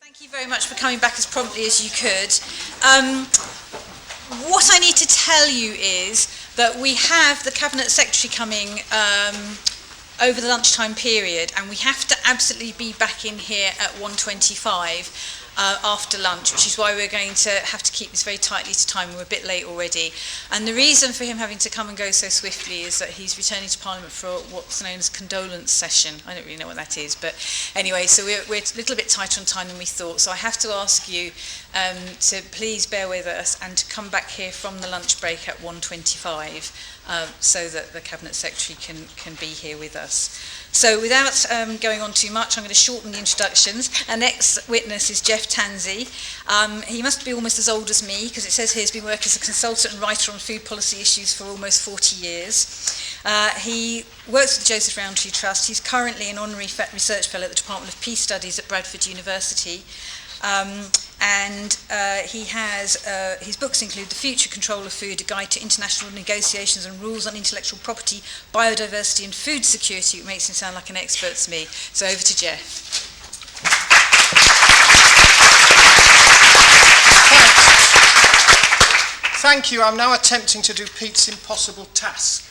Thank you very much for coming back as promptly as you could. What I need to tell you is that we have the Cabinet Secretary coming over the lunchtime period, and we have to absolutely be back in here at 1:25 after lunch, which is why we're going to have to keep this very tightly to time. We're a bit late already. And the reason for him having to come and go so swiftly is that he's returning to Parliament for what's known as condolence session. I don't really know what that is, but anyway, so we're a little bit tighter on time than we thought. So I have to ask you to please bear with us and to come back here from the lunch break at 1:25 so that the Cabinet Secretary can be here with us. So without going on too much, I'm going to shorten the introductions. Our next witness is Geoff Tansey. He must be almost as old as me, because it says here he's been working as a consultant and writer on food policy issues for almost 40 years. He works with the Joseph Rowntree Trust. He's currently an honorary research fellow at the Department of Peace Studies at Bradford University. He has, his books include The Future Control of Food, A Guide to International Negotiations and Rules on Intellectual Property, Biodiversity and Food Security. It makes him sound like an expert to me. So over to Geoff. Thank you. I'm now attempting to do Pete's impossible task.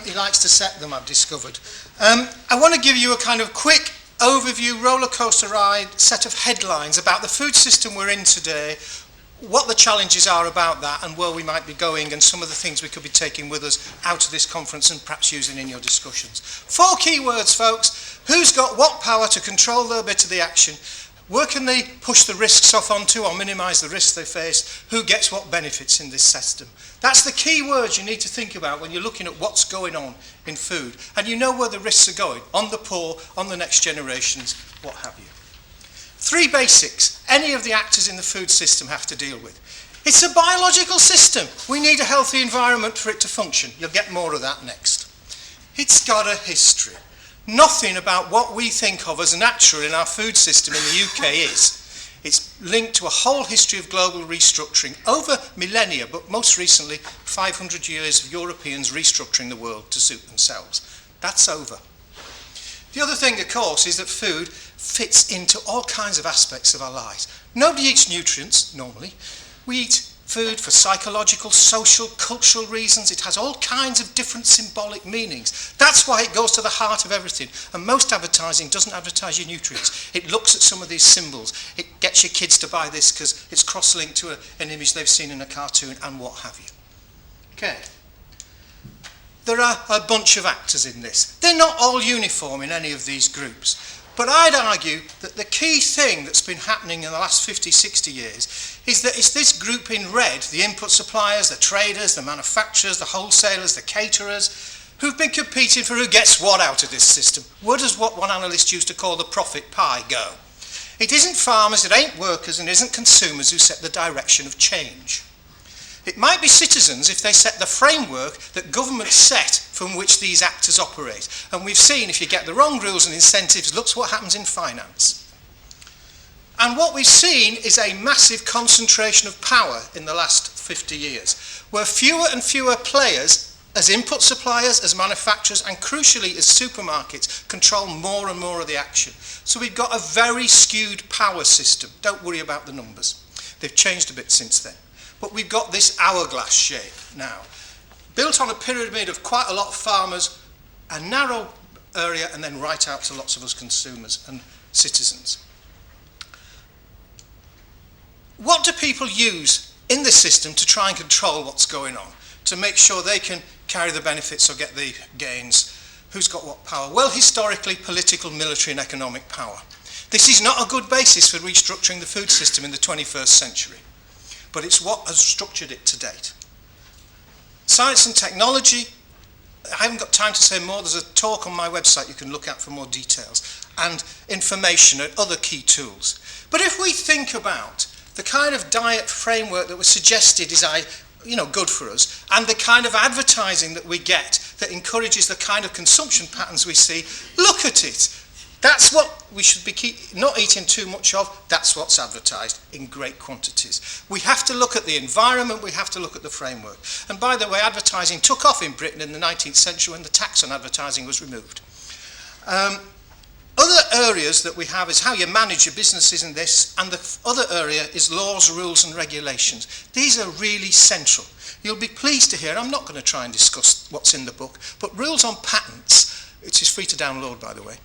He likes to set them, I've discovered. I want to give you a kind of quick overview, roller coaster ride, set of headlines about the food system we're in today, what the challenges are about that and where we might be going, and some of the things we could be taking with us out of this conference and perhaps using in your discussions. 4 key words, folks. Who's got what power to control their bit of the action? Where can they push the risks off onto or minimise the risks they face? Who gets what benefits in this system? That's the key words you need to think about when you're looking at what's going on in food. And you know where the risks are going, on the poor, on the next generations, what have you. 3 basics any of the actors in the food system have to deal with. It's a biological system. We need a healthy environment for it to function. You'll get more of that next. It's got a history. Nothing about what we think of as natural in our food system in the UK is. It's linked to a whole history of global restructuring over millennia, but most recently 500 years of Europeans restructuring the world to suit themselves. That's over. The other thing, of course, is that food fits into all kinds of aspects of our lives. Nobody eats nutrients, normally. We eat food for psychological, social, cultural reasons. It has all kinds of different symbolic meanings. That's why it goes to the heart of everything. And most advertising doesn't advertise your nutrients. It looks at some of these symbols. It gets your kids to buy this because it's cross-linked to an image they've seen in a cartoon and what have you. Okay. There are a bunch of actors in this. They're not all uniform in any of these groups. But I'd argue that the key thing that's been happening in the last 50, 60 years is that it's this group in red, the input suppliers, the traders, the manufacturers, the wholesalers, the caterers, who've been competing for who gets what out of this system. Where does what one analyst used to call the profit pie go? It isn't farmers, it ain't workers, and it isn't consumers who set the direction of change. It might be citizens if they set the framework that governments set from which these actors operate. And we've seen if you get the wrong rules and incentives, look what happens in finance. And what we've seen is a massive concentration of power in the last 50 years, where fewer and fewer players, as input suppliers, as manufacturers, and crucially as supermarkets, control more and more of the action. So we've got a very skewed power system. Don't worry about the numbers. They've changed a bit since then. But we've got this hourglass shape now, built on a pyramid of quite a lot of farmers, a narrow area, and then right out to lots of us consumers and citizens. What do people use in this system to try and control what's going on, to make sure they can carry the benefits or get the gains? Who's got what power? Well, historically, political, military, and economic power. This is not a good basis for restructuring the food system in the 21st century. But it's what has structured it to date. Science and technology, I haven't got time to say more. There's a talk on my website you can look at for more details. And information and other key tools. But if we think about the kind of diet framework that was suggested is good for us, and the kind of advertising that we get that encourages the kind of consumption patterns we see, look at it. That's what we should be not eating too much of. That's what's advertised in great quantities. We have to look at the environment. We have to look at the framework. And by the way, advertising took off in Britain in the 19th century when the tax on advertising was removed. Other areas that we have is how you manage your businesses in this, and the other area is laws, rules and regulations. These are really central. You'll be pleased to hear, I'm not going to try and discuss what's in the book, but rules on patents, which is free to download by the way,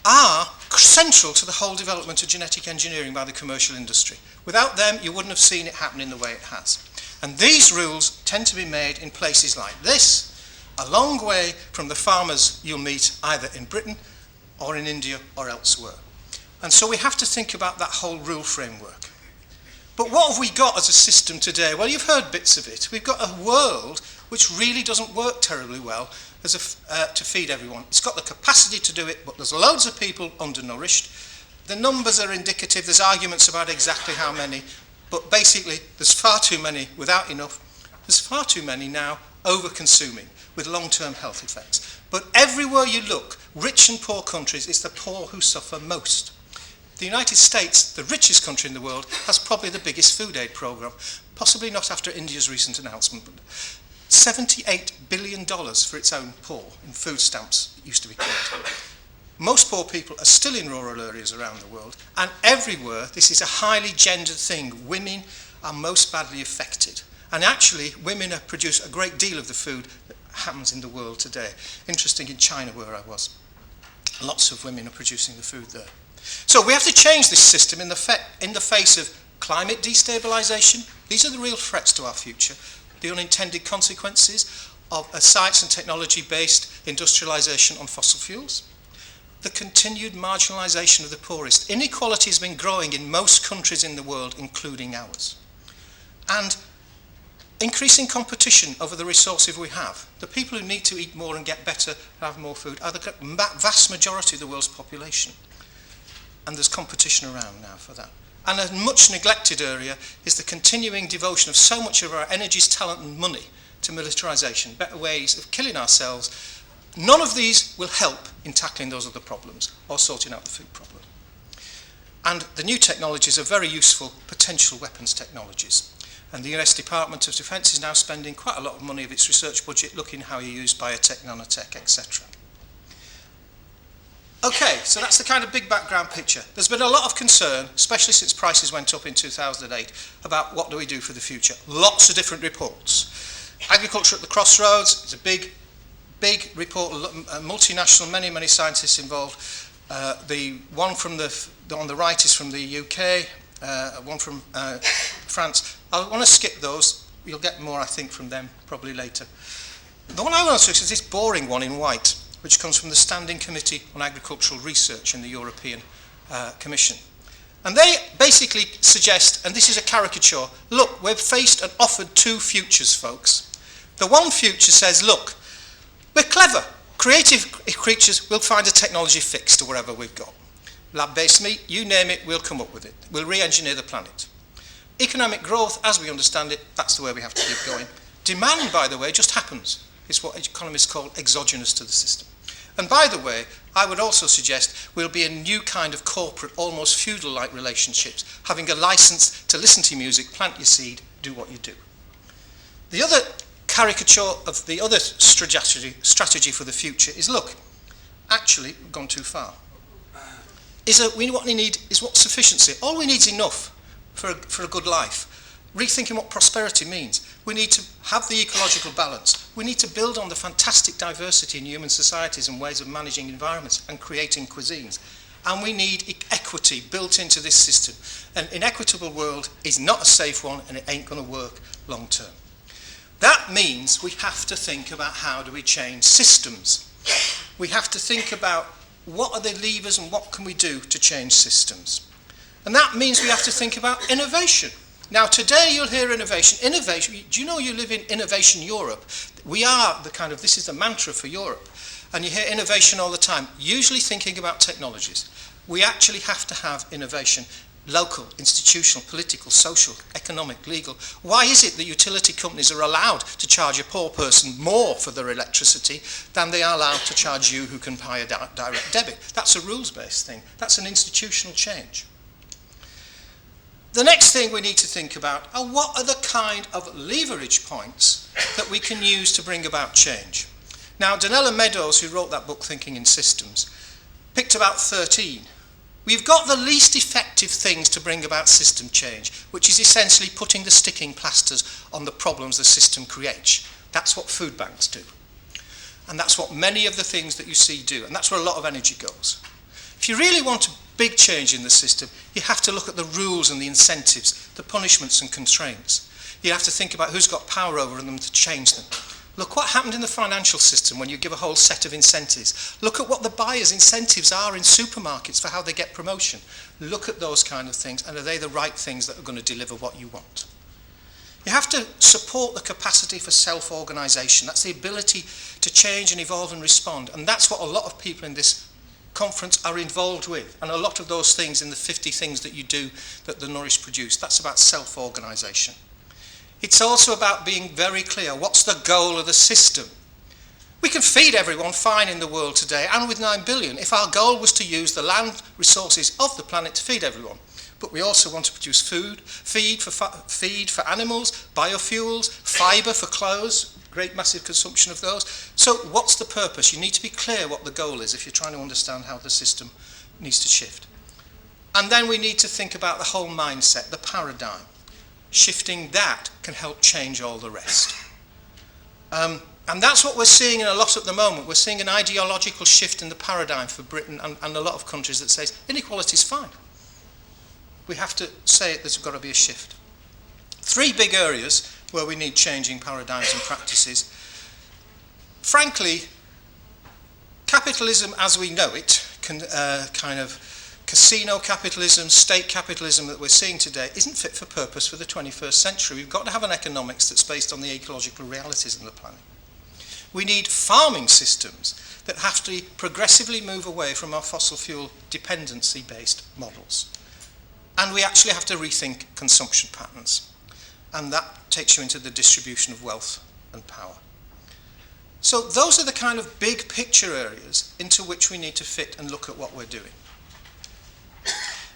are central to the whole development of genetic engineering by the commercial industry. Without them, you wouldn't have seen it happen in the way it has. And these rules tend to be made in places like this, a long way from the farmers you'll meet either in Britain or in India or elsewhere. And so we have to think about that whole rule framework. But what have we got as a system today? Well, you've heard bits of it. We've got a world which really doesn't work terribly well as to feed everyone. It's got the capacity to do it, but there's loads of people undernourished. The numbers are indicative. There's arguments about exactly how many, but basically there's far too many without enough. There's far too many now over-consuming with long-term health effects. But everywhere you look, rich and poor countries, it's the poor who suffer most. The United States, the richest country in the world, has probably the biggest food aid program, possibly not after India's recent announcement, but $78 billion for its own poor in food stamps, it used to be called. Most poor people are still in rural areas around the world, and everywhere this is a highly gendered thing. Women are most badly affected. And actually, women produce a great deal of the food that happens in the world today. Interesting, in China where I was, lots of women are producing the food there. So we have to change this system in the face of climate destabilisation. These are the real threats to our future. The unintended consequences of a science and technology-based industrialisation on fossil fuels. The continued marginalisation of the poorest. Inequality has been growing in most countries in the world, including ours. And increasing competition over the resources we have. The people who need to eat more and get better, have more food, are the vast majority of the world's population. And there's competition around now for that. And a much neglected area is the continuing devotion of so much of our energies, talent and money to militarisation, better ways of killing ourselves. None of these will help in tackling those other problems or sorting out the food problem. And the new technologies are very useful potential weapons technologies. And the US Department of Defence is now spending quite a lot of money of its research budget looking how you use biotech, nanotech, etc. Okay, so that's the kind of big background picture. There's been a lot of concern, especially since prices went up in 2008, about what do we do for the future. Lots of different reports. Agriculture at the Crossroads is a big report, multinational, many scientists involved. The one on the right is from the UK, one from France. I want to skip those. You'll get more, I think, from them probably later. The one I want to stress is this boring one in white, which comes from the Standing Committee on Agricultural Research in the European Commission. And they basically suggest, and this is a caricature, look, we're faced and offered two futures, folks. The one future says, look, we're clever, creative creatures, we'll find a technology fix to whatever we've got. Lab-based meat, you name it, we'll come up with it. We'll re-engineer the planet. Economic growth, as we understand it, that's the way we have to keep going. Demand, by the way, just happens. It's what economists call exogenous to the system. And by the way, I would also suggest we'll be a new kind of corporate, almost feudal-like relationships, having a license to listen to music, plant your seed, do what you do. The other caricature of the other strategy for the future is, look, actually, we've gone too far. What we need is what sufficiency. All we need is enough for a good life. Rethinking what prosperity means. We need to have the ecological balance. We need to build on the fantastic diversity in human societies and ways of managing environments and creating cuisines. And we need equity built into this system. An inequitable world is not a safe one, and it ain't going to work long term. That means we have to think about how do we change systems. We have to think about what are the levers and what can we do to change systems. And that means we have to think about innovation. Now, today you'll hear innovation. Innovation, do you know you live in Innovation Europe? We are this is the mantra for Europe. And you hear innovation all the time, usually thinking about technologies. We actually have to have innovation, local, institutional, political, social, economic, legal. Why is it that utility companies are allowed to charge a poor person more for their electricity than they are allowed to charge you who can pay a direct debit? That's a rules-based thing. That's an institutional change. The next thing we need to think about are what are the kind of leverage points that we can use to bring about change. Now, Donella Meadows, who wrote that book, Thinking in Systems, picked about 13. We've got the least effective things to bring about system change, which is essentially putting the sticking plasters on the problems the system creates. That's what food banks do. And that's what many of the things that you see do. And that's where a lot of energy goes. If you really want a big change in the system, you have to look at the rules and the incentives, the punishments and constraints. You have to think about who's got power over them to change them. Look what happened in the financial system when you give a whole set of incentives. Look at what the buyers' incentives are in supermarkets for how they get promotion. Look at those kind of things, and are they the right things that are going to deliver what you want? You have to support the capacity for self-organisation. That's the ability to change and evolve and respond. And that's what a lot of people in this conference are involved with. And a lot of those things in the 50 things that you do that the Nourish produce, that's about self-organisation. It's also about being very clear. What's the goal of the system? We can feed everyone fine in the world today, and with 9 billion, if our goal was to use the land resources of the planet to feed everyone. But we also want to produce food, feed for animals, biofuels, fibre for clothes, great massive consumption of those. So what's the purpose? You need to be clear what the goal is if you're trying to understand how the system needs to shift. And then we need to think about the whole mindset, the paradigm. Shifting that can help change all the rest. And that's what we're seeing in a lot at the moment. We're seeing an ideological shift in the paradigm for Britain and a lot of countries that says inequality is fine. We have to say there's got to be a shift. 3 big areas where we need changing paradigms and practices. Frankly, capitalism as we know it, kind of casino capitalism, state capitalism that we're seeing today isn't fit for purpose for the 21st century. We've got to have an economics that's based on the ecological realities of the planet. We need farming systems that have to progressively move away from our fossil fuel dependency-based models. And we actually have to rethink consumption patterns. And that takes you into the distribution of wealth and power. So those are the kind of big picture areas into which we need to fit and look at what we're doing.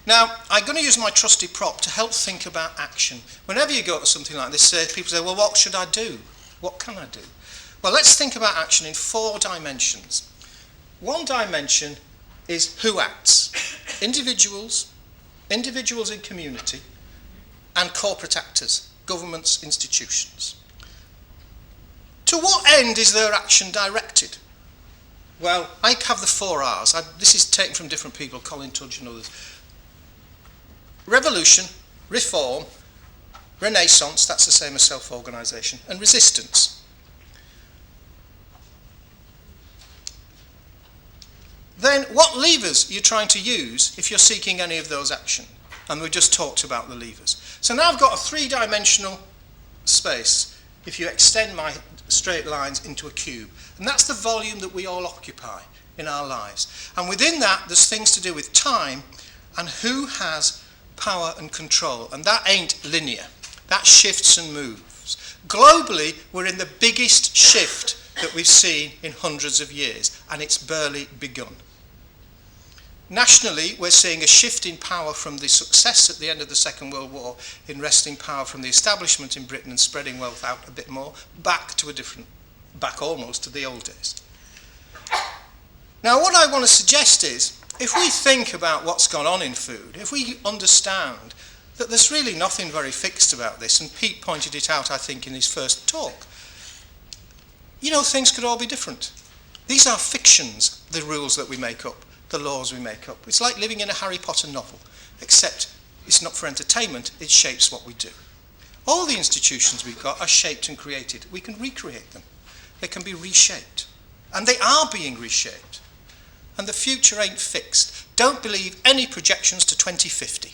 Now, I'm going to use my trusty prop to help think about action. Whenever you go to something like this, people say, well, what should I do? What can I do? Well, let's think about action in 4 dimensions. One dimension is who acts. Individuals in community, and corporate actors, governments, institutions. To what end is their action directed? Well, I have the 4 R's. This is taken from different people, Colin Tudge and others. Revolution, reform, renaissance, that's the same as self-organisation, and resistance. Then what levers are you trying to use if you're seeking any of those action? And we just talked about the levers. So now I've got a 3-dimensional space if you extend my straight lines into a cube. And that's the volume that we all occupy in our lives. And within that, there's things to do with time and who has power and control. And that ain't linear. That shifts and moves. Globally, we're in the biggest shift that we've seen in hundreds of years, and it's barely begun. Nationally, we're seeing a shift in power from the success at the end of the Second World War in wresting power from the establishment in Britain and spreading wealth out a bit more, back almost to the old days. Now, what I want to suggest is, if we think about what's gone on in food, if we understand that there's really nothing very fixed about this, and Pete pointed it out, I think, in his first talk, things could all be different. These are fictions, the rules that we make up, the laws we make up. It's like living in a Harry Potter novel, except it's not for entertainment, it shapes what we do. All the institutions we've got are shaped and created. We can recreate them. They can be reshaped. And they are being reshaped. And the future ain't fixed. Don't believe any projections to 2050.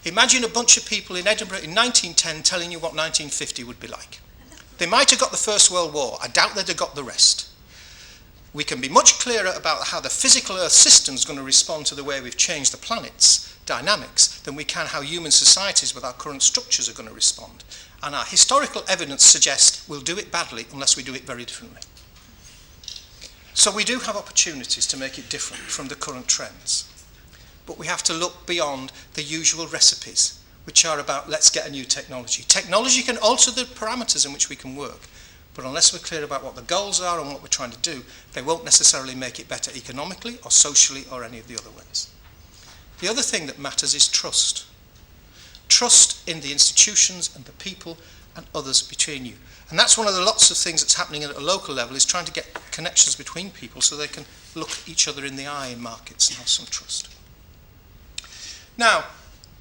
Imagine a bunch of people in Edinburgh in 1910 telling you what 1950 would be like. They might have got the First World War. I doubt they'd have got the rest. We can be much clearer about how the physical Earth system is going to respond to the way we've changed the planet's dynamics than we can how human societies with our current structures are going to respond. And our historical evidence suggests we'll do it badly unless we do it very differently. So we do have opportunities to make it different from the current trends. But we have to look beyond the usual recipes, which are about let's get a new technology. Technology can alter the parameters in which we can work, But unless we're clear about what the goals are and what we're trying to do, they won't necessarily make it better economically or socially or any of the other ways. The other thing that matters is trust. Trust in the institutions and the people and others between you. And that's one of the lots of things that's happening at a local level, is trying to get connections between people so they can look each other in the eye in markets and have some trust. Now,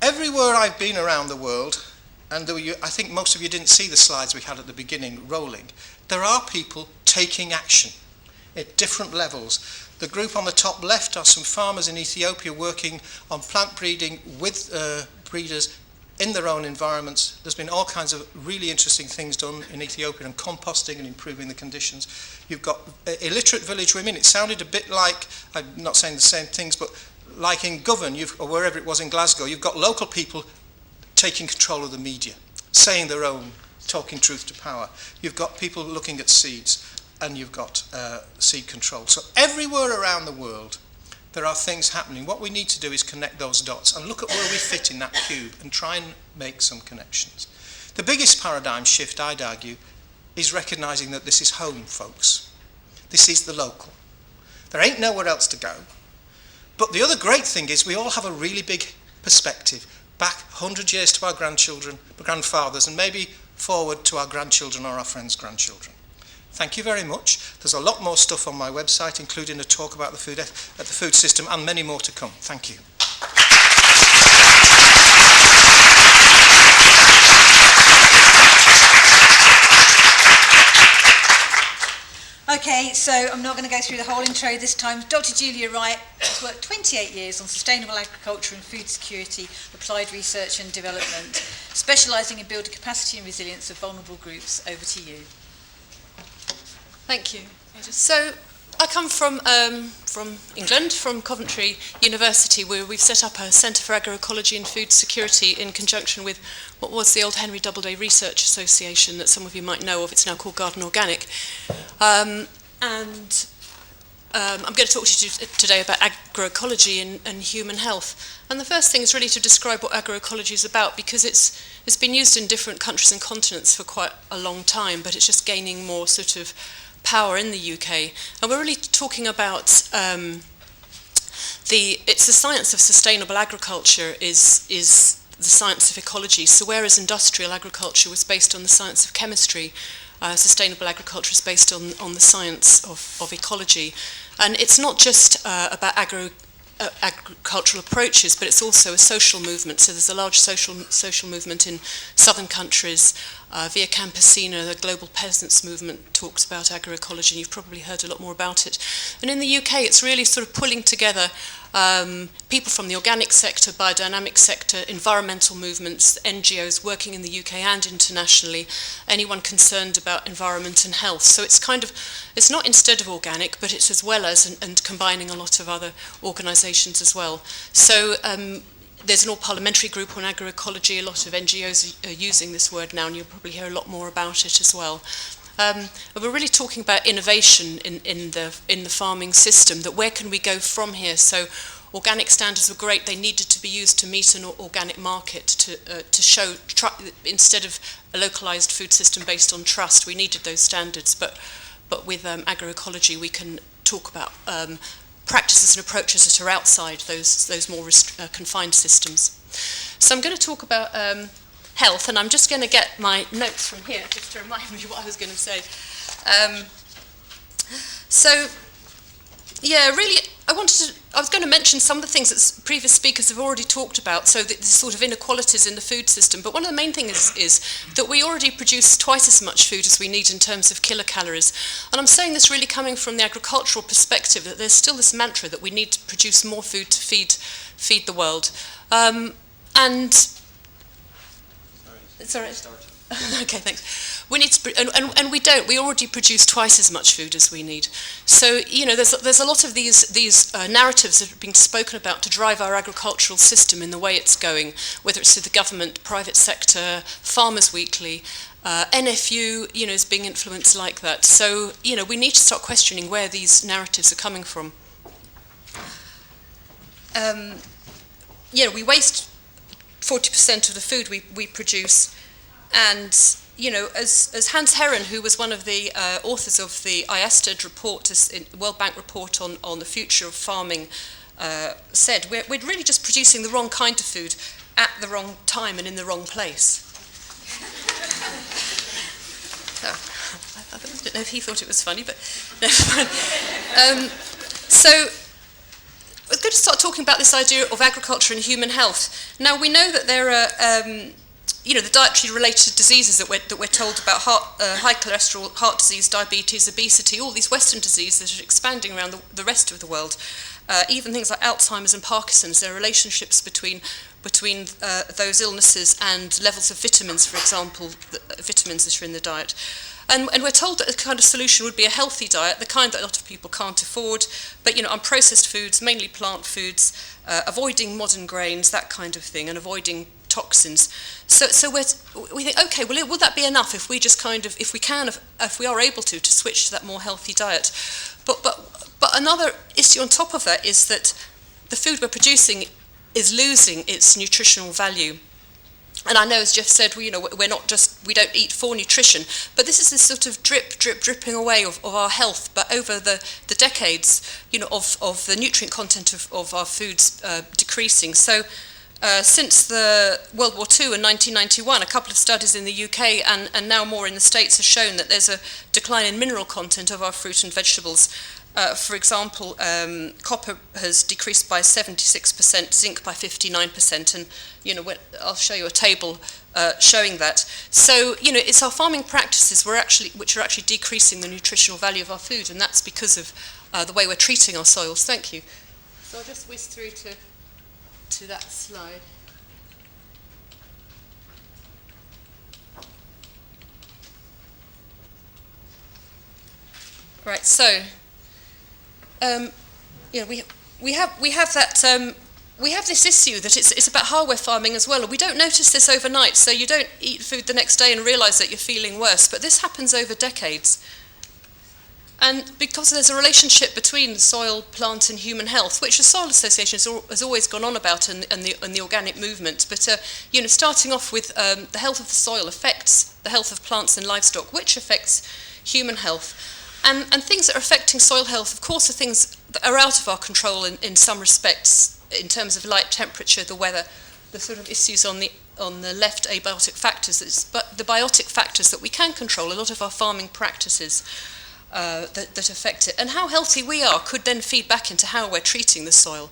everywhere I've been around the world, and I think most of you didn't see the slides we had at the beginning rolling, there are people taking action at different levels. The group on the top left are some farmers in Ethiopia working on plant breeding with breeders in their own environments. There's been all kinds of really interesting things done in Ethiopia and composting and improving the conditions. You've got illiterate village women. It sounded a bit like, I'm not saying the same things, but like in Govan, or wherever it was in Glasgow, you've got local people taking control of the media, saying their own, talking truth to power. You've got people looking at seeds, and you've got seed control. So everywhere around the world, there are things happening. What we need to do is connect those dots and look at where we fit in that cube and try and make some connections. The biggest paradigm shift, I'd argue, is recognising that this is home, folks. This is the local. There ain't nowhere else to go. But the other great thing is we all have a really big perspective, back 100 years to our grandchildren, grandfathers, and maybe forward to our grandchildren or our friends' grandchildren. Thank you very much. There's a lot more stuff on my website, including a talk about the food system, and many more to come. Thank you. Okay, so I'm not going to go through the whole intro this time. Dr. Julia Wright has worked 28 years on sustainable agriculture and food security, applied research and development, specialising in building capacity and resilience of vulnerable groups. Over to you. Thank you. So I come from England, from Coventry University, where we've set up a Centre for Agroecology and Food Security in conjunction with what was the old Henry Doubleday Research Association that some of you might know of. It's now called Garden Organic. I'm going to talk to you today about agroecology and human health. And the first thing is really to describe what agroecology is about, because it's been used in different countries and continents for quite a long time, but it's just gaining more sort of power in the UK. And we're really talking about it's the science of sustainable agriculture is the science of ecology. So whereas industrial agriculture was based on the science of chemistry, sustainable agriculture is based on the science of ecology. And it's not just about agricultural approaches, but it's also a social movement. So there's a large social movement in southern countries. Via Campesina, the global peasants movement, talks about agroecology, and you've probably heard a lot more about it. And in the UK, it's really sort of pulling together people from the organic sector, biodynamic sector, environmental movements, NGOs working in the UK and internationally, anyone concerned about environment and health. So it's it's not instead of organic, but it's as well as, and combining a lot of other organisations as well. So there's an all-parliamentary group on agroecology. A lot of NGOs are using this word now, and you'll probably hear a lot more about it as well. We're really talking about innovation in the farming system, that where can we go from here? So organic standards were great. They needed to be used to meet an organic market, to show, instead of a localised food system based on trust, we needed those standards. But with agroecology, we can talk about practices and approaches that are outside those more confined systems. So I'm going to talk about health, and I'm just going to get my notes from here just to remind me what I was going to say. Really, I was going to mention some of the things that previous speakers have already talked about, so the sort of inequalities in the food system. But one of the main things is that we already produce twice as much food as we need in terms of kilocalories. And I'm saying this really coming from the agricultural perspective, that there's still this mantra that we need to produce more food to feed the world. Sorry. Okay, thanks. We need to, and we don't. We already produce twice as much food as we need. So there's a lot of these narratives that have been spoken about to drive our agricultural system in the way it's going, whether it's through the government, private sector, Farmers Weekly, NFU, is being influenced like that. So we need to start questioning where these narratives are coming from. We waste 40% of the food we produce, and as Hans Herren, who was one of the authors of the IASTED report, World Bank report on the future of farming, said, we're really just producing the wrong kind of food at the wrong time and in the wrong place. I don't know if he thought it was funny, but never mind. So we're going to start talking about this idea of agriculture and human health. Now, we know that there are the dietary-related diseases that we're told about, high cholesterol, heart disease, diabetes, obesity, all these Western diseases that are expanding around the rest of the world. Even things like Alzheimer's and Parkinson's, there are relationships between those illnesses and levels of vitamins, for example, vitamins that are in the diet. And we're told that the kind of solution would be a healthy diet, the kind that a lot of people can't afford, but unprocessed foods, mainly plant foods, avoiding modern grains, that kind of thing, and avoiding toxins. So we think, okay, well, will that be enough if we just if we are able to switch to that more healthy diet? But another issue on top of that is that the food we're producing is losing its nutritional value. And I know, as Geoff said, we don't eat for nutrition, but this is this sort of dripping away of our health. But over the decades, of the nutrient content of our foods decreasing. So since the World War II in 1991, a couple of studies in the UK and now more in the States have shown that there's a decline in mineral content of our fruit and vegetables. For example, copper has decreased by 76%, zinc by 59%, and I'll show you a table showing that. So it's our farming practices which are actually decreasing the nutritional value of our food, and that's because of the way we're treating our soils. Thank you. So I'll just whiz through to that slide. Right. So. We have this issue that it's about hardware farming as well, and we don't notice this overnight. So you don't eat food the next day and realise that you're feeling worse, but this happens over decades. And because there's a relationship between soil, plant, and human health, which the Soil Association has always gone on about, and the organic movement. But starting off with the health of the soil affects the health of plants and livestock, which affects human health. And things that are affecting soil health, of course, are things that are out of our control in some respects, in terms of light, temperature, the weather, the sort of issues on the left, abiotic factors. But the biotic factors that we can control, a lot of our farming practices that affect it. And how healthy we are could then feed back into how we're treating the soil.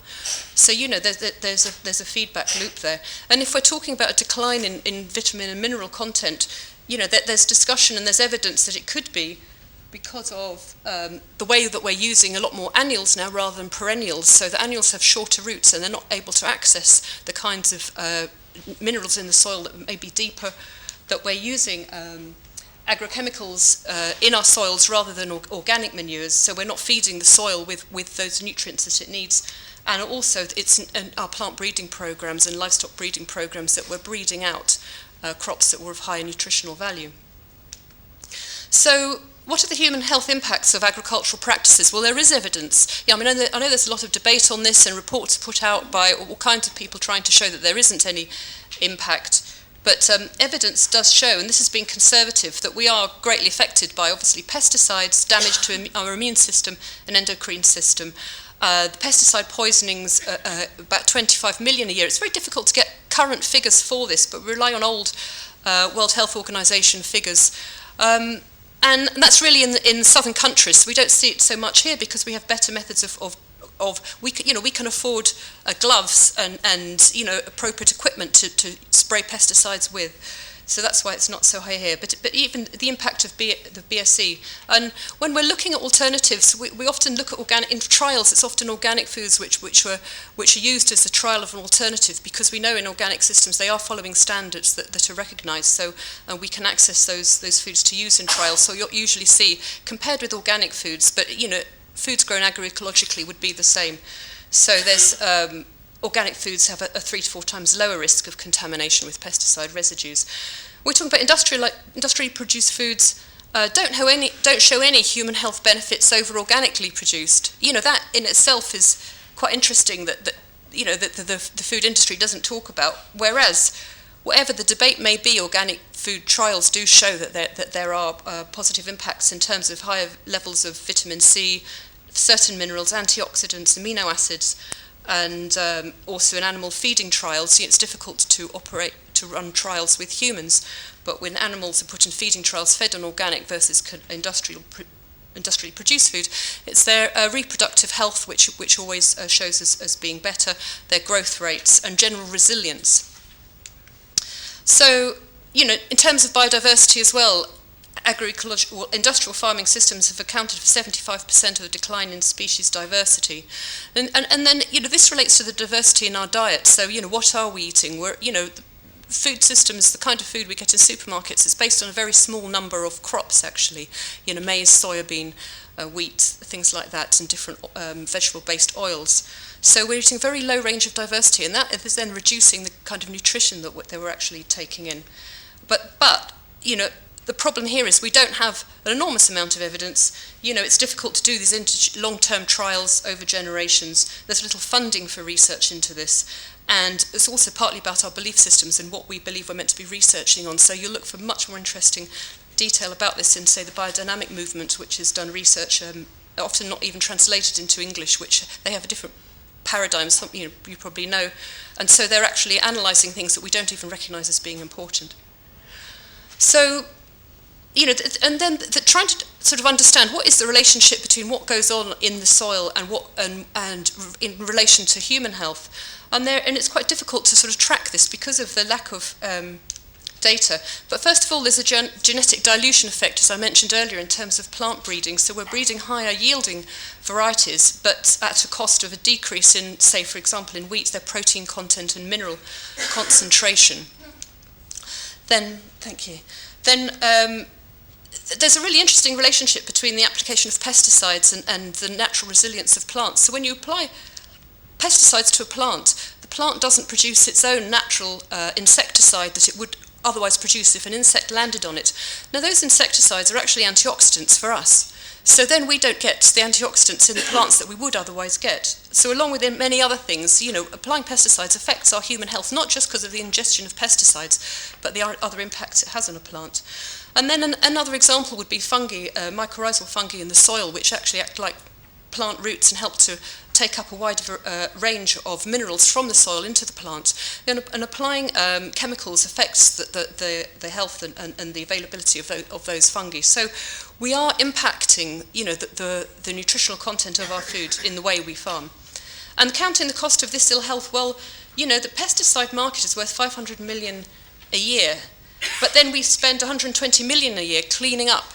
So, there's a feedback loop there. And if we're talking about a decline in vitamin and mineral content, there's discussion and there's evidence that it could be because of the way that we're using a lot more annuals now rather than perennials. So the annuals have shorter roots and they're not able to access the kinds of minerals in the soil that may be deeper, that we're using agrochemicals in our soils rather than organic manures. So we're not feeding the soil with those nutrients that it needs. And also it's in our plant breeding programs and livestock breeding programs that we're breeding out crops that were of higher nutritional value. So what are the human health impacts of agricultural practices? Well, there is evidence. I know there's a lot of debate on this and reports put out by all kinds of people trying to show that there isn't any impact. But evidence does show, and this has been conservative, that we are greatly affected by, obviously, pesticides, damage to our immune system and endocrine system. The pesticide poisonings, about 25 million a year. It's very difficult to get current figures for this, but we rely on old World Health Organization figures. And that's really in southern countries. So we don't see it so much here because we have better methods we can afford gloves and appropriate equipment to spray pesticides with. So that's why it's not so high here. But even the impact of the BSE. And when we're looking at alternatives, we often look at organic in trials. It's often organic foods which are used as a trial of an alternative, because we know in organic systems they are following standards that are recognised. So we can access those foods to use in trials. So you'll usually see, compared with organic foods, but foods grown agroecologically would be the same. So there's organic foods have a 3 to 4 times lower risk of contamination with pesticide residues. We're talking about industrially produced foods don't show any human health benefits over organically produced. That in itself is quite interesting that the food industry doesn't talk about. Whereas whatever the debate may be, organic food trials do show that there are positive impacts in terms of higher levels of vitamin C, certain minerals, antioxidants, amino acids, and also in animal feeding trials. It's difficult to run trials with humans, but when animals are put in feeding trials fed on organic versus industrially produced food, it's their reproductive health which always shows as being better, their growth rates and general resilience. So, in terms of biodiversity as well, industrial farming systems have accounted for 75% of the decline in species diversity. And then, this relates to the diversity in our diet. So, what are we eating? Food systems, the kind of food we get in supermarkets, is based on a very small number of crops, actually. Maize, soybean, wheat, things like that, and different vegetable-based oils. So we're eating a very low range of diversity, and that is then reducing the kind of nutrition that they were actually taking in. But the problem here is we don't have an enormous amount of evidence. It's difficult to do these long-term trials over generations. There's little funding for research into this. And it's also partly about our belief systems and what we believe we're meant to be researching on. So you'll look for much more interesting detail about this in, say, the biodynamic movement, which has done research, often not even translated into English, which they have a different paradigm, something you probably know. And so they're actually analysing things that we don't even recognise as being important. So, and then trying to sort of understand what is the relationship between what goes on in the soil and in relation to human health. And it's quite difficult to sort of track this because of the lack of data. But first of all, there's a genetic dilution effect, as I mentioned earlier, in terms of plant breeding. So we're breeding higher yielding varieties, but at a cost of a decrease in, say, for example, in wheat, their protein content and mineral concentration. Then, thank you. Then there's a really interesting relationship between the application of pesticides and the natural resilience of plants. So when you apply pesticides to a plant, the plant doesn't produce its own natural insecticide that it would otherwise produce if an insect landed on it. Now, those insecticides are actually antioxidants for us. So then we don't get the antioxidants in the plants that we would otherwise get. So along with many other things, applying pesticides affects our human health, not just because of the ingestion of pesticides, but the other impacts it has on a plant. And then another example would be fungi, mycorrhizal fungi in the soil, which actually act like plant roots and help to take up a wide range of minerals from the soil into the plant. And applying chemicals affects the health and the availability of those fungi. So we are impacting, the nutritional content of our food in the way we farm. And counting the cost of this ill health, well, the pesticide market is worth 500 million a year, but then we spend 120 million a year cleaning up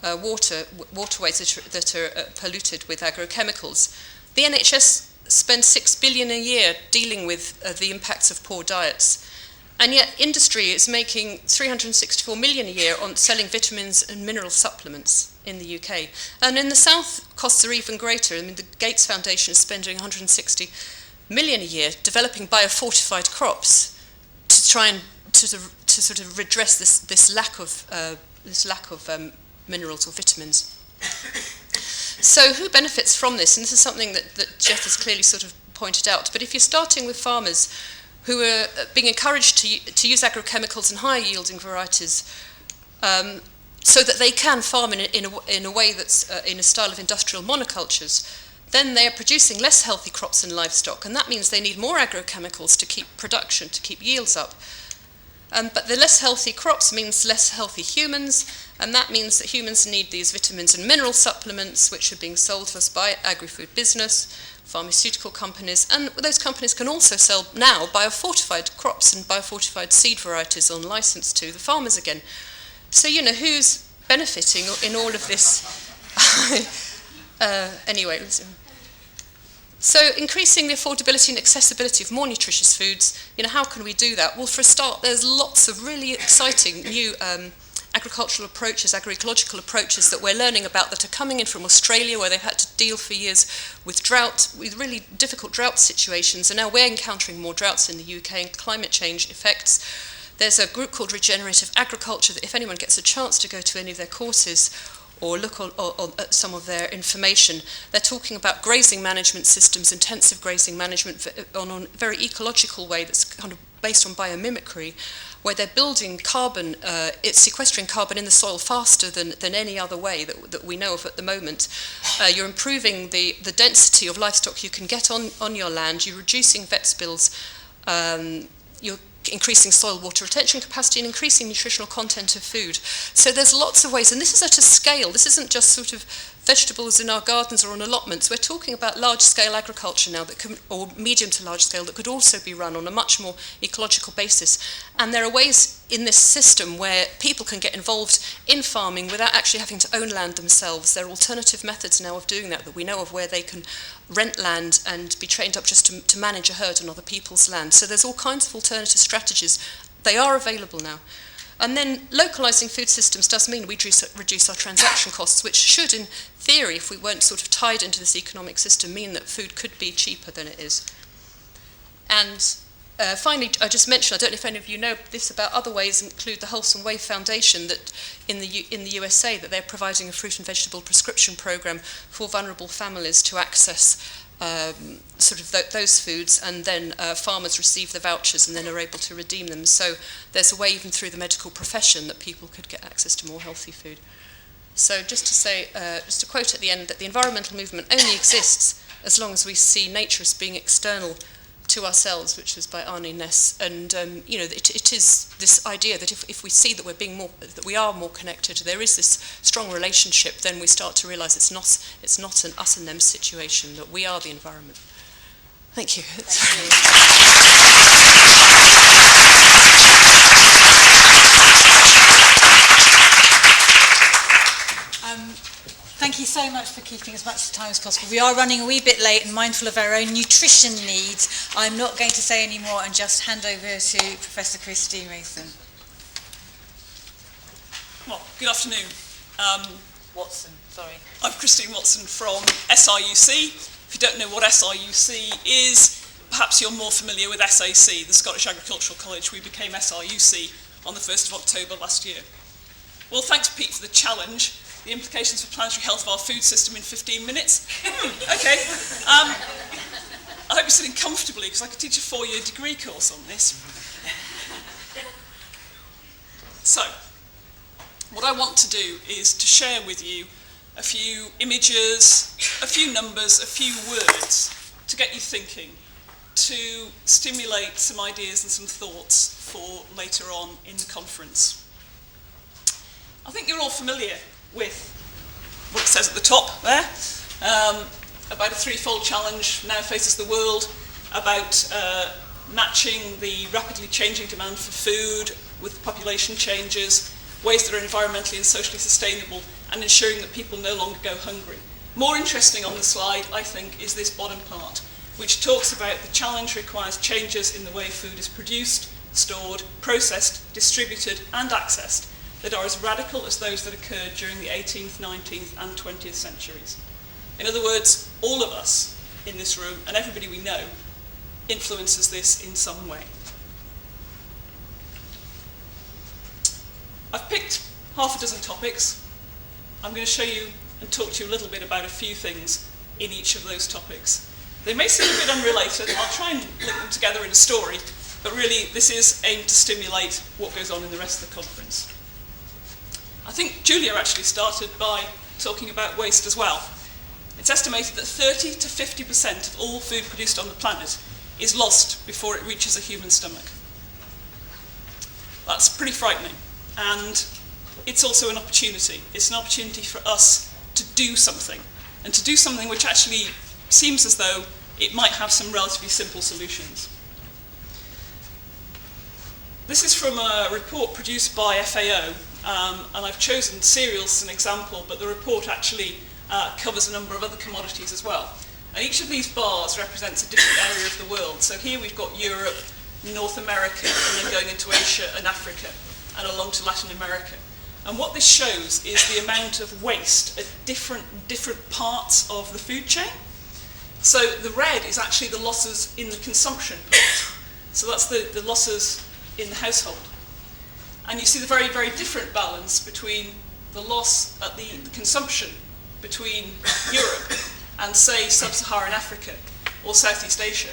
waterways that are polluted with agrochemicals. The NHS spends 6 billion a year dealing with the impacts of poor diets. And yet industry is making 364 million a year on selling vitamins and mineral supplements in the UK. And in the south, costs are even greater. I mean, the Gates Foundation is spending 160 million a year developing biofortified crops to try and to sort of redress this lack of minerals or vitamins. So who benefits from this? And this is something that Geoff has clearly sort of pointed out. But if you're starting with farmers who are being encouraged to use agrochemicals and higher yielding varieties so that they can farm in a way that's in a style of industrial monocultures, then they are producing less healthy crops and livestock. And that means they need more agrochemicals to keep production, to keep yields up. But the less healthy crops means less healthy humans, and that means that humans need these vitamins and mineral supplements, which are being sold to us by agri-food business, pharmaceutical companies, and those companies can also sell now biofortified crops and biofortified seed varieties on license to the farmers again. So, who's benefiting in all of this? Anyway, so increasing the affordability and accessibility of more nutritious foods, how can we do that? Well, for a start, there's lots of really exciting new agricultural approaches, agroecological approaches that we're learning about that are coming in from Australia, where they've had to deal for years with drought, with really difficult drought situations, and now we're encountering more droughts in the UK and climate change effects. There's a group called Regenerative Agriculture that if anyone gets a chance to go to any of their courses or look at some of their information, they're talking about grazing management systems, intensive grazing management on a very ecological way that's kind of based on biomimicry, where they're building carbon, it's sequestering carbon in the soil faster than any other way that we know of at the moment. You're improving the density of livestock you can get on your land, you're reducing vet spills, you're increasing soil water retention capacity and increasing nutritional content of food. So there's lots of ways, and this is at a scale. This isn't just sort of vegetables in our gardens or on allotments. We're talking about large-scale agriculture now, that can, or medium to large scale, that could also be run on a much more ecological basis. And there are ways in this system where people can get involved in farming without actually having to own land themselves. There are alternative methods now of doing that we know of, where they can rent land and be trained up just to manage a herd on other people's land. So there's all kinds of alternative strategies. They are available now. And then localising food systems does mean we reduce our transaction costs, which should, in theory, if we weren't sort of tied into this economic system, mean that food could be cheaper than it is. And finally, I just mentioned, I don't know if any of you know this, about other ways, include the Wholesome Way Foundation, that in the USA, that they're providing a fruit and vegetable prescription program for vulnerable families to access sort of those foods, and then farmers receive the vouchers and then are able to redeem them. So there's a way even through the medical profession that people could get access to more healthy food. So just to say, just a quote at the end, that the environmental movement only exists as long as we see nature as being external to ourselves, which was by Arne Næss. And you know, it is this idea that if we see that we are more connected, there is this strong relationship, then we start to realise it's not an us and them situation, that we are the environment. Thank you. Thank you. Thank you so much for keeping as much time as possible. We are running a wee bit late and mindful of our own nutrition needs. I'm not going to say any more and just hand over to Professor Christine Mason. Well, good afternoon. Watson, sorry. I'm Christine Watson from SRUC. If you don't know what SRUC is, perhaps you're more familiar with SAC, the Scottish Agricultural College. We became SRUC on the 1st of October last year. Well, thanks, Pete, for the challenge. The implications for planetary health of our food system in 15 minutes. Okay. I hope you're sitting comfortably, because I could teach a 4-year degree course on this. So, what I want to do is to share with you a few images, a few numbers, a few words to get you thinking, to stimulate some ideas and some thoughts for later on in the conference. I think you're all familiar with what it says at the top there, about a threefold challenge now faces the world, about matching the rapidly changing demand for food with population changes, ways that are environmentally and socially sustainable, and ensuring that people no longer go hungry. More interesting on the slide, I think, is this bottom part, which talks about the challenge requires changes in the way food is produced, stored, processed, distributed, and accessed, that are as radical as those that occurred during the 18th, 19th and 20th centuries. In other words, all of us in this room, and everybody we know, influences this in some way. I've picked half a dozen topics. I'm going to show you and talk to you a little bit about a few things in each of those topics. They may seem a bit unrelated. I'll try and link them together in a story, but really this is aimed to stimulate what goes on in the rest of the conference. I think Julia actually started by talking about waste as well. It's estimated that 30 to 50% of all food produced on the planet is lost before it reaches a human stomach. That's pretty frightening, and it's also an opportunity. It's an opportunity for us to do something, and to do something which actually seems as though it might have some relatively simple solutions. This is from a report produced by FAO, and I've chosen cereals as an example, but the report actually covers a number of other commodities as well. And each of these bars represents a different area of the world. So here we've got Europe, North America, and then going into Asia and Africa, and along to Latin America. And what this shows is the amount of waste at different parts of the food chain. So the red is actually the losses in the consumption part. So that's the losses in the household. And you see the very, very different balance between the loss at the consumption between Europe and, say, sub-Saharan Africa or Southeast Asia.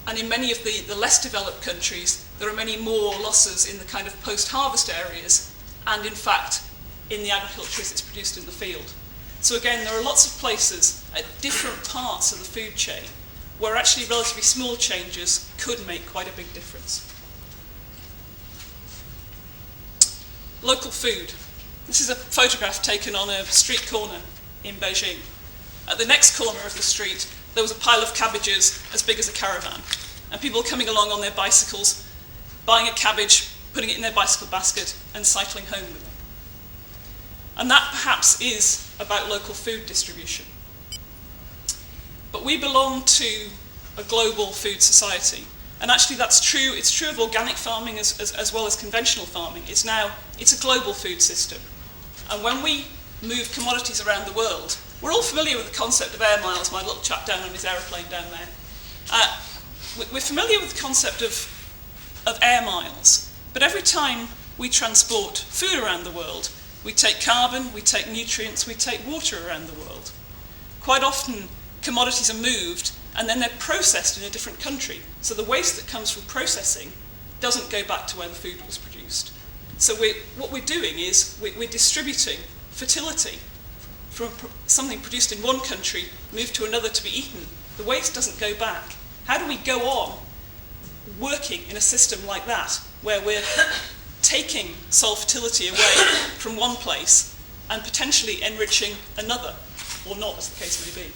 And in many of the less developed countries, there are many more losses in the kind of post-harvest areas, and in fact, in the agriculture as it's produced in the field. So again, there are lots of places at different parts of the food chain where actually relatively small changes could make quite a big difference. Local food. This is a photograph taken on a street corner in Beijing. At the next corner of the street, there was a pile of cabbages as big as a caravan, and people coming along on their bicycles, buying a cabbage, putting it in their bicycle basket, and cycling home with them. And that perhaps is about local food distribution. But we belong to a global food society. And actually that's true, it's true of organic farming as well as conventional farming. It's a global food system. And when we move commodities around the world, we're all familiar with the concept of air miles, my little chap down on his aeroplane down there. We're familiar with the concept of air miles, but every time we transport food around the world, we take carbon, we take nutrients, we take water around the world. Quite often, commodities are moved and then they're processed in a different country. So the waste that comes from processing doesn't go back to where the food was produced. So what we're doing is we're distributing fertility from something produced in one country, moved to another to be eaten. The waste doesn't go back. How do we go on working in a system like that, where we're taking soil fertility away from one place and potentially enriching another, or not, as the case may be?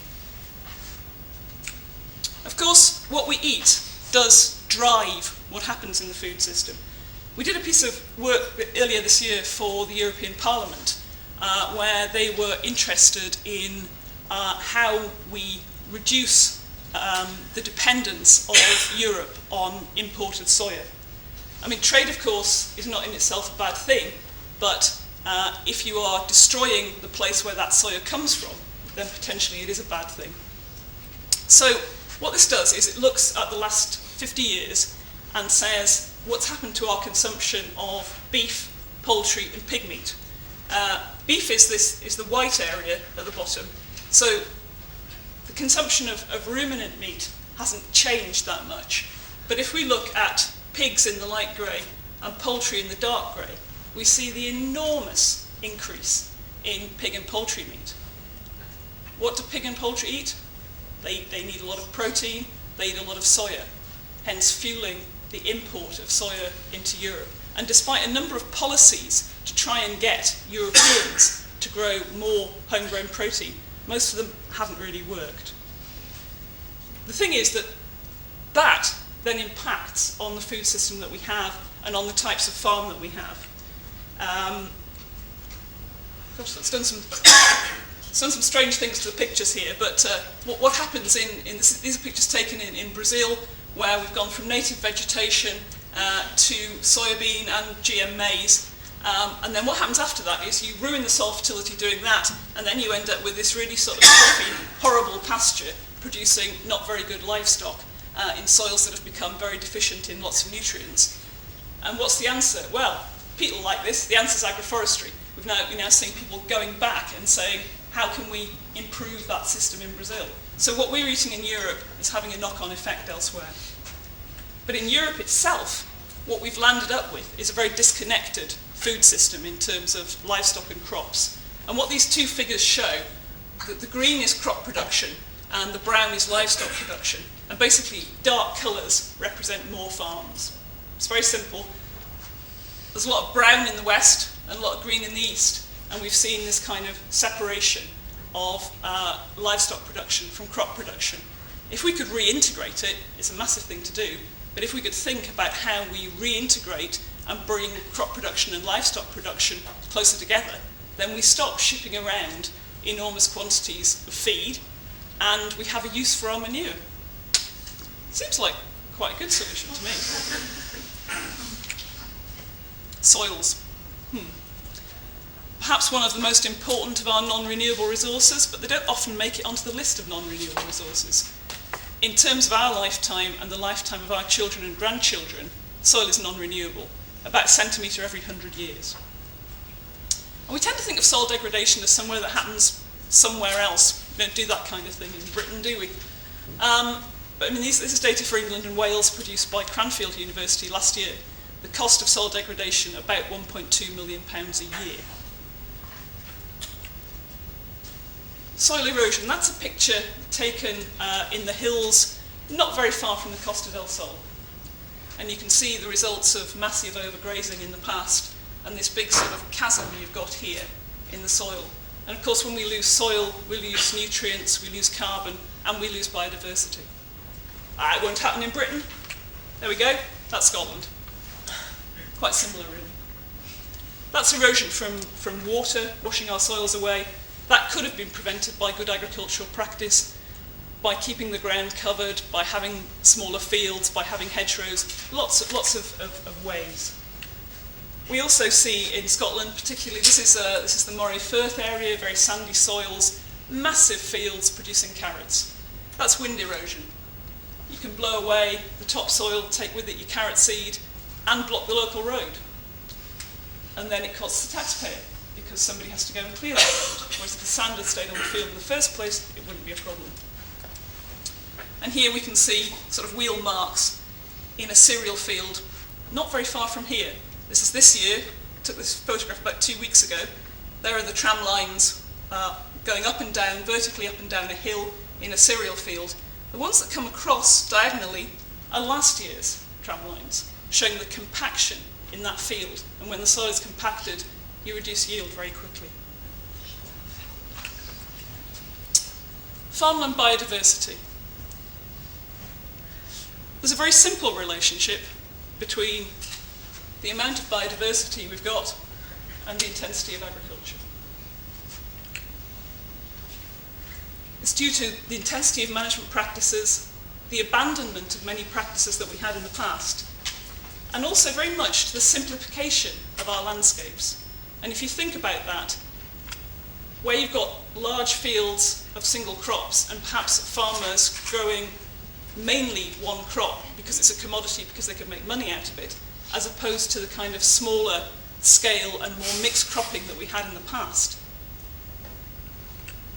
Of course, what we eat does drive what happens in the food system. We did a piece of work earlier this year for the European Parliament, where they were interested in how we reduce the dependence of Europe on imported soya. I mean, trade, of course, is not in itself a bad thing, but if you are destroying the place where that soya comes from, then potentially it is a bad thing. So what this does is it looks at the last 50 years and says what's happened to our consumption of beef, poultry and pig meat. Beef is the white area at the bottom. So the consumption of ruminant meat hasn't changed that much. But if we look at pigs in the light grey and poultry in the dark grey, we see the enormous increase in pig and poultry meat. What do pig and poultry eat? They need a lot of protein, they eat a lot of soya, hence fueling the import of soya into Europe. And despite a number of policies to try and get Europeans to grow more homegrown protein, most of them haven't really worked. The thing is that then impacts on the food system that we have and on the types of farm that we have. Gosh, that's done some strange things to the pictures here, but what happens in this, these are pictures taken in Brazil, where we've gone from native vegetation to soybean and GM maize. And then what happens after that is you ruin the soil fertility doing that, and then you end up with this really sort of scruffy, horrible pasture producing not very good livestock in soils that have become very deficient in lots of nutrients. And what's the answer? Well, people like this, the answer is agroforestry. We're now seeing people going back and saying, how can we improve that system in Brazil? So what we're eating in Europe is having a knock-on effect elsewhere. But in Europe itself, what we've landed up with is a very disconnected food system in terms of livestock and crops. And what these two figures show, that the green is crop production and the brown is livestock production. And basically, dark colours represent more farms. It's very simple. There's a lot of brown in the west and a lot of green in the east. And we've seen this kind of separation of livestock production from crop production. If we could reintegrate it, it's a massive thing to do, but if we could think about how we reintegrate and bring crop production and livestock production closer together, then we stop shipping around enormous quantities of feed and we have a use for our manure. Seems like quite a good solution to me. Soils. Perhaps one of the most important of our non-renewable resources, but they don't often make it onto the list of non-renewable resources. In terms of our lifetime and the lifetime of our children and grandchildren, soil is non-renewable, about a centimetre every 100 years. And we tend to think of soil degradation as somewhere that happens somewhere else. We don't do that kind of thing in Britain, do we? But I mean, this is data for England and Wales produced by Cranfield University last year. The cost of soil degradation, about £1.2 million a year. Soil erosion, that's a picture taken in the hills, not very far from the Costa del Sol. And you can see the results of massive overgrazing in the past, and this big sort of chasm you've got here in the soil. And of course, when we lose soil, we lose nutrients, we lose carbon, and we lose biodiversity. It won't happen in Britain. There we go, that's Scotland. Quite similar, really. That's erosion from water, washing our soils away. That could have been prevented by good agricultural practice, by keeping the ground covered, by having smaller fields, by having hedgerows, lots of ways. We also see in Scotland, particularly, this is the Moray Firth area, very sandy soils, massive fields producing carrots. That's wind erosion. You can blow away the topsoil, take with it your carrot seed, and block the local road. And then it costs the taxpayer, because somebody has to go and clear that road. Whereas if the sand had stayed on the field in the first place, it wouldn't be a problem. And here we can see sort of wheel marks in a cereal field, not very far from here. This is this year, took this photograph about 2 weeks ago. There are the tram lines going up and down, vertically up and down a hill in a cereal field. The ones that come across diagonally are last year's tram lines, showing the compaction in that field. And when the soil is compacted, you reduce yield very quickly. Farmland biodiversity. There's a very simple relationship between the amount of biodiversity we've got and the intensity of agriculture. It's due to the intensity of management practices, the abandonment of many practices that we had in the past, and also very much to the simplification of our landscapes. And if you think about that, where you've got large fields of single crops and perhaps farmers growing mainly one crop because it's a commodity, because they can make money out of it, as opposed to the kind of smaller scale and more mixed cropping that we had in the past.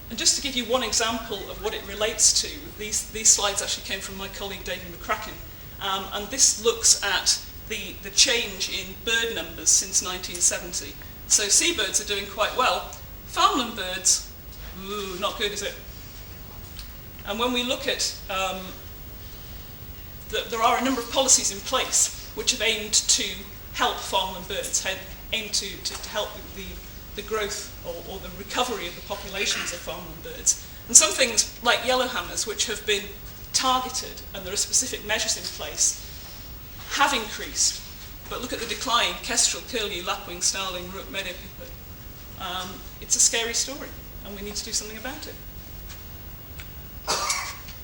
And just to give you one example of what it relates to, these slides actually came from my colleague David McCracken, and this looks at the change in bird numbers since 1970. So seabirds are doing quite well. Farmland birds, not good, is it? And when we look at, there are a number of policies in place which have aimed to help farmland birds, aimed to help the growth or the recovery of the populations of farmland birds. And some things like yellowhammers, which have been targeted and there are specific measures in place, have increased. But look at the decline: kestrel, curlew, lapwing, starling, rook, meadow pipit. It's a scary story, and we need to do something about it.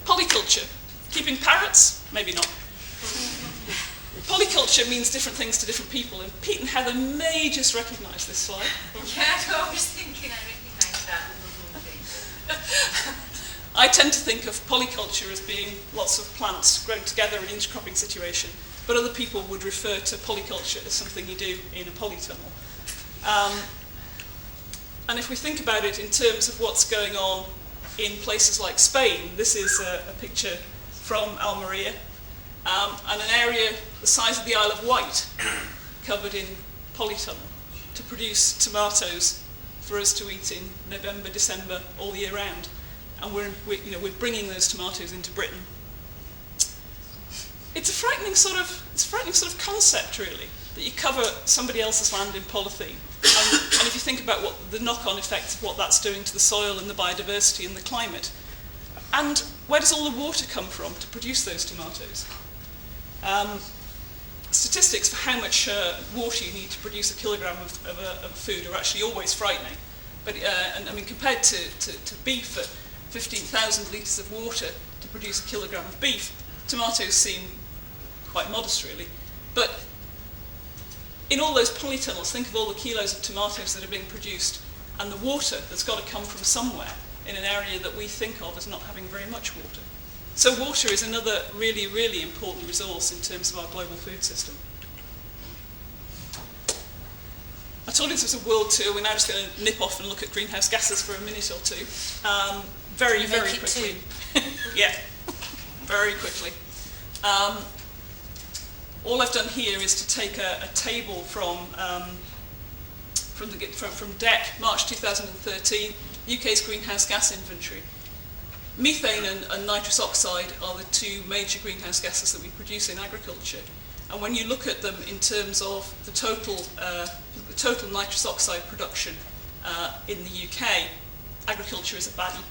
Polyculture. Keeping parrots? Maybe not. Polyculture means different things to different people, and Pete and Heather may just recognise this slide. Yeah, I was thinking I recognise that. I tend to think of polyculture as being lots of plants grown together in an intercropping situation, but other people would refer to polyculture as something you do in a polytunnel. And if we think about it in terms of what's going on in places like Spain, this is a picture from Almeria, and an area the size of the Isle of Wight covered in polytunnel to produce tomatoes for us to eat in November, December, all year round. And we're bringing those tomatoes into Britain. It's a frightening sort of concept, really, that you cover somebody else's land in polythene. And if you think about what the knock-on effects of what that's doing to the soil and the biodiversity and the climate, and where does all the water come from to produce those tomatoes? Statistics for how much water you need to produce a kilogram of food are actually always frightening. But and I mean, compared to beef, at 15,000 litres of water to produce a kilogram of beef, tomatoes seem quite modest, really. But in all those polytunnels, think of all the kilos of tomatoes that are being produced, and the water that's got to come from somewhere in an area that we think of as not having very much water. So water is another really, really important resource in terms of our global food system. I told you this was a world tour. We're now just going to nip off and look at greenhouse gases for a minute or two. Very, very quickly. Yeah. very quickly. All I've done here is to take a table from DEC, March 2013, UK's greenhouse gas inventory. Methane and nitrous oxide are the two major greenhouse gases that we produce in agriculture. And when you look at them in terms of the total nitrous oxide production in the UK, agriculture is a baddie,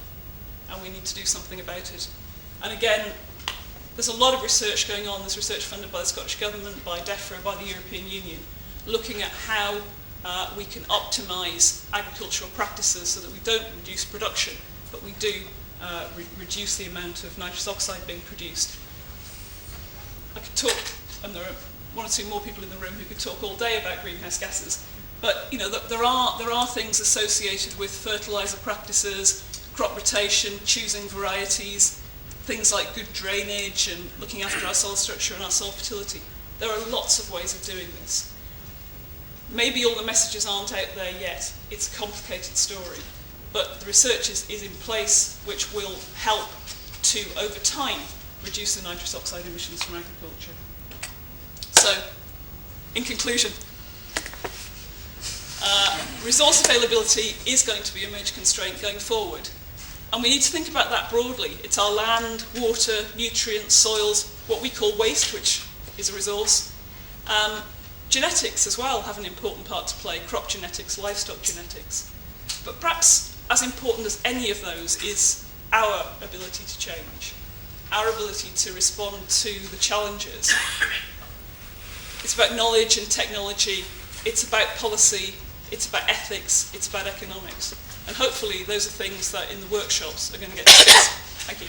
and we need to do something about it. And again, there's a lot of research going on. There's research funded by the Scottish Government, by DEFRA, by the European Union, looking at how we can optimise agricultural practices so that we don't reduce production, but we do reduce the amount of nitrous oxide being produced. I could talk, and there are one or two more people in the room who could talk all day about greenhouse gases, but you know, there are things associated with fertiliser practices, crop rotation, choosing varieties, things like good drainage and looking after our soil structure and our soil fertility. There are lots of ways of doing this. Maybe all the messages aren't out there yet. It's a complicated story. But the research is in place which will help to, over time, reduce the nitrous oxide emissions from agriculture. So, in conclusion, resource availability is going to be a major constraint going forward. And we need to think about that broadly. It's our land, water, nutrients, soils, what we call waste, which is a resource. Genetics as well have an important part to play, crop genetics, livestock genetics. But perhaps as important as any of those is our ability to change, our ability to respond to the challenges. It's about knowledge and technology, it's about policy, it's about ethics, it's about economics. And hopefully those are things that in the workshops are going to get discussed. Thank you.